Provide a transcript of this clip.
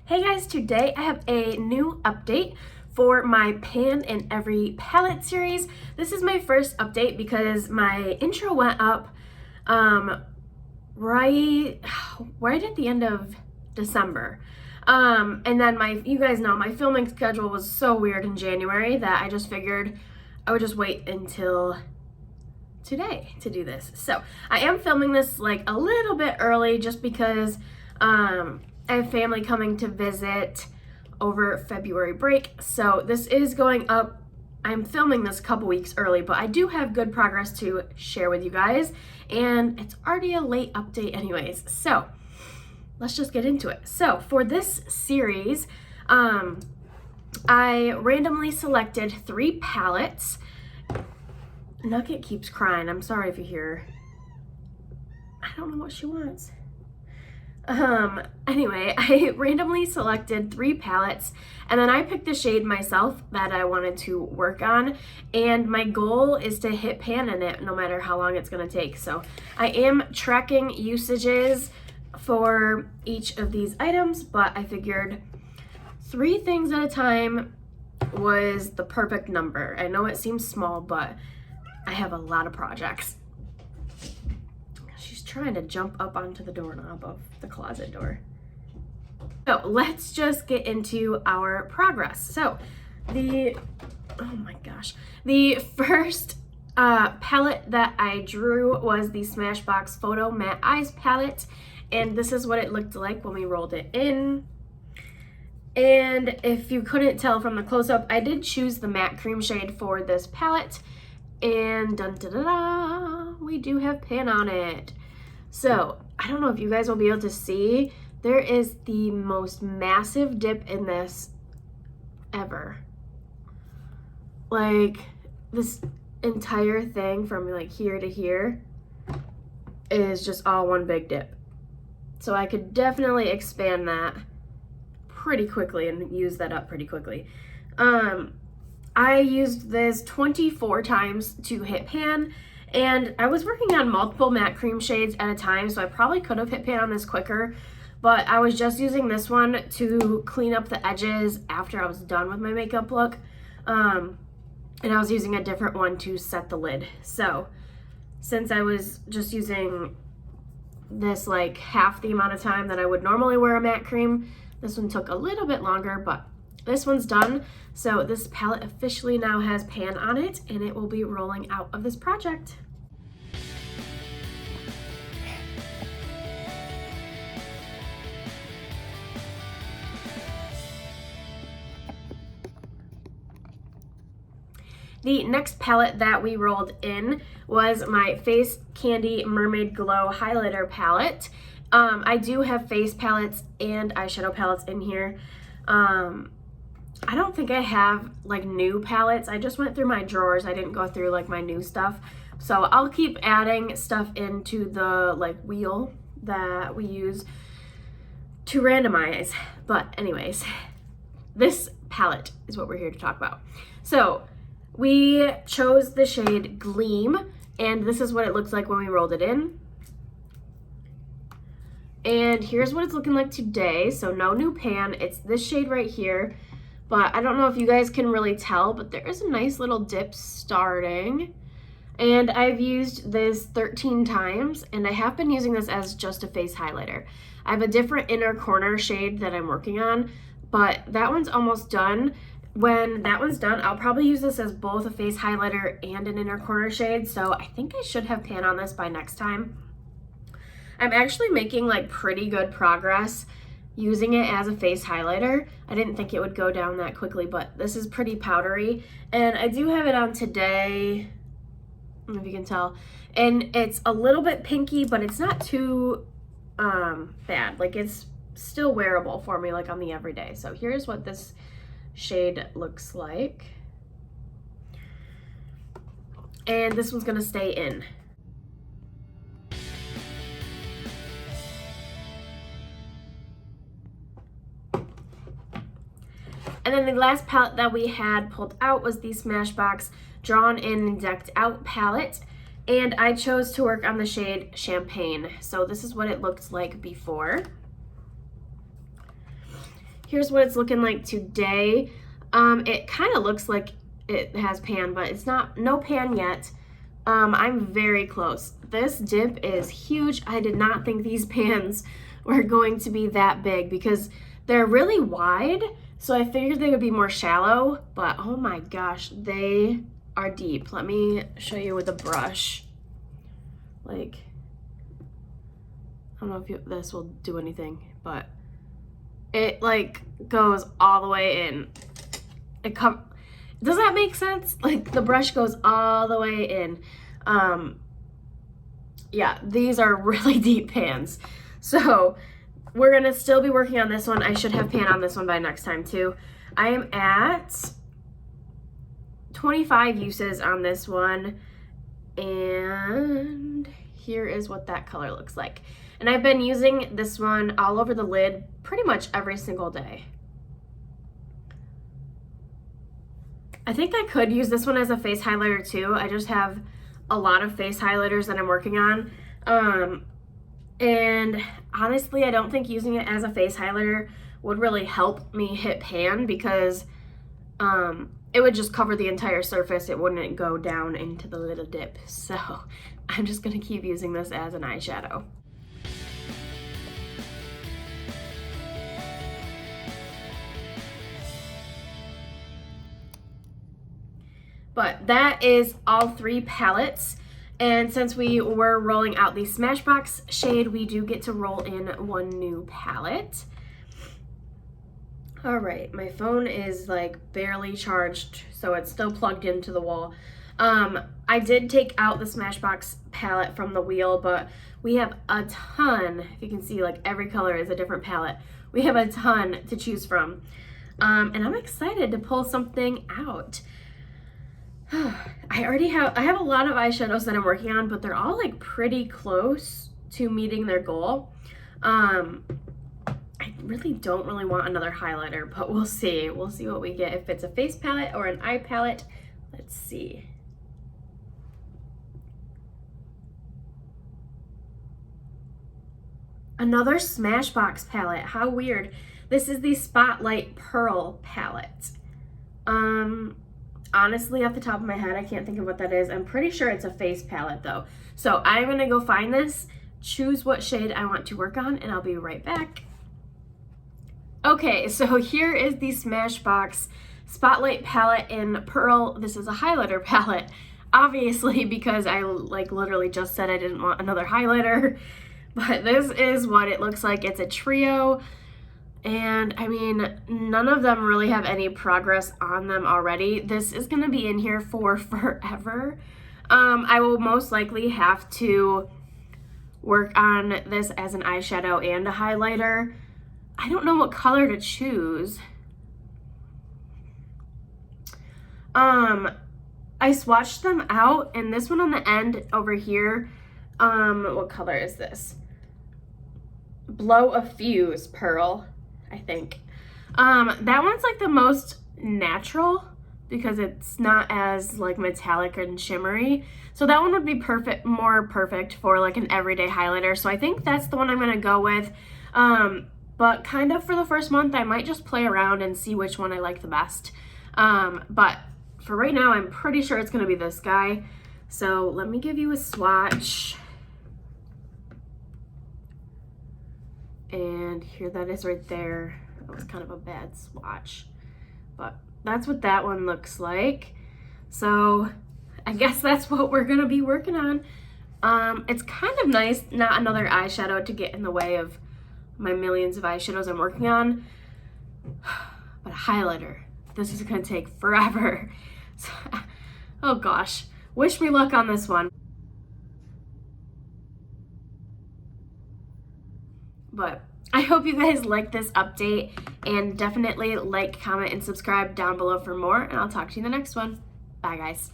Hey guys, today I have a new update for my Pan in Every palette series. This is my first update because my intro went up right at the end of December. And then you guys know my filming schedule was so weird in January that I just figured I would just wait until today to do this. So I am filming this like a little bit early just because I have family coming to visit over February break. So this is going up. I'm filming this a couple weeks early, but I do have good progress to share with you guys. And it's already a late update anyways. So let's just get into it. So for this series, I randomly selected 3 palettes. Nugget keeps crying. I'm sorry if you hear. I don't know what she wants. Anyway, I randomly selected 3 palettes and then I picked the shade myself that I wanted to work on, and my goal is to hit pan in it no matter how long it's going to take. So I am tracking usages for each of these items, but I figured 3 things at a time was the perfect number. I know it seems small, but I have a lot of projects. She's trying to jump up onto the doorknob of the closet door. So let's just get into our progress. So the first palette that I drew was the Smashbox Photo Matte Eyes palette, and this is what it looked like when we rolled it in. And if you couldn't tell from the close-up, I did choose the matte cream shade for this palette. And dun da da da, we do have pan on it. So I don't know if you guys will be able to see, there is the most massive dip in this ever. Like, this entire thing from like here to here is just all one big dip. So I could definitely expand that pretty quickly and use that up pretty quickly. I used this 24 times to hit pan, and I was working on multiple matte cream shades at a time, so I probably could have hit pan on this quicker, but I was just using this one to clean up the edges after I was done with my makeup look, and I was using a different one to set the lid. So since I was just using this like half the amount of time that I would normally wear a matte cream, this one took a little bit longer, but this one's done. So this palette officially now has pan on it, and it will be rolling out of this project. The next palette that we rolled in was my Face Candy Mermaid Glow Highlighter palette. I do have face palettes and eyeshadow palettes in here. I don't think I have like new palettes. I just went through my drawers. I didn't go through like my new stuff. So I'll keep adding stuff into the like wheel that we use to randomize. But anyways, this palette is what we're here to talk about. So we chose the shade Gleam, and this is what it looks like when we rolled it in. And here's what it's looking like today. So no new pan. It's this shade right here. But I don't know if you guys can really tell, but there is a nice little dip starting. And I've used this 13 times, and I have been using this as just a face highlighter. I have a different inner corner shade that I'm working on, but that one's almost done. When that one's done, I'll probably use this as both a face highlighter and an inner corner shade. So I think I should have pan on this by next time. I'm actually making like pretty good progress using it as a face highlighter. I didn't think it would go down that quickly, but this is pretty powdery, and I do have it on today. I don't know if you can tell, and it's a little bit pinky, but it's not too bad. Like, it's still wearable for me like on the everyday. So here's what this shade looks like, and this one's gonna stay in. And then the last palette that we had pulled out was the Smashbox Drawn In and Decked Out palette. And I chose to work on the shade Champagne. So this is what it looked like before. here's what it's looking like today. It kind of looks like it has pan, but it's no pan yet. I'm very close. This dip is huge. I did not think these pans were going to be that big because they're really wide. So I figured they would be more shallow, but oh my gosh, they are deep. Let me show you with a brush. Like, I don't know if this will do anything, but it like goes all the way in. Does that make sense? Like the brush goes all the way in. Yeah, these are really deep pans. So we're gonna still be working on this one. I should have pan on this one by next time too. I am at 25 uses on this one, and here is what that color looks like. And I've been using this one all over the lid pretty much every single day. I think I could use this one as a face highlighter too. I just have a lot of face highlighters that I'm working on. And honestly, I don't think using it as a face highlighter would really help me hit pan because it would just cover the entire surface. It wouldn't go down into the little dip. So I'm just gonna keep using this as an eyeshadow. But that is all 3 palettes. And since we were rolling out the Smashbox shade, we do get to roll in 1 new palette. All right, my phone is like barely charged, so it's still plugged into the wall. I did take out the Smashbox palette from the wheel, but we have a ton. If you can see, like every color is a different palette. We have a ton to choose from. And I'm excited to pull something out. I have a lot of eyeshadows that I'm working on, but they're all like pretty close to meeting their goal. I really don't want another highlighter, but we'll see. We'll see what we get, if it's a face palette or an eye palette. Let's see. Another Smashbox palette. How weird. This is the Spotlight Pearl palette. Honestly, off the top of my head, I can't think of what that is. I'm pretty sure it's a face palette though. So I'm gonna go find this, choose what shade I want to work on, and I'll be right back. Okay, so here is the Smashbox Spotlight palette in Pearl. This is a highlighter palette, obviously, because I like literally just said I didn't want another highlighter. But this is what it looks like. It's a trio. And I mean, none of them really have any progress on them already. This is gonna be in here for forever. I will most likely have to work on this as an eyeshadow and a highlighter. I don't know what color to choose. I swatched them out, and this one on the end over here, what color is this? Blow a Fuse Pearl, I think. That one's like the most natural because it's not as like metallic and shimmery. So that one would be more perfect for like an everyday highlighter. So I think that's the one I'm gonna go with. But kind of for the first month, I might just play around and see which one I like the best. But for right now, I'm pretty sure it's gonna be this guy. So let me give you a swatch. And here that is right there. That was kind of a bad swatch, but that's what that one looks like. So I guess that's what we're gonna be working on. It's kind of nice, not another eyeshadow to get in the way of my millions of eyeshadows I'm working on, but a highlighter. This is gonna take forever. So, oh gosh, wish me luck on this one. But I hope you guys like this update, and definitely like, comment, and subscribe down below for more, and I'll talk to you in the next one. Bye guys.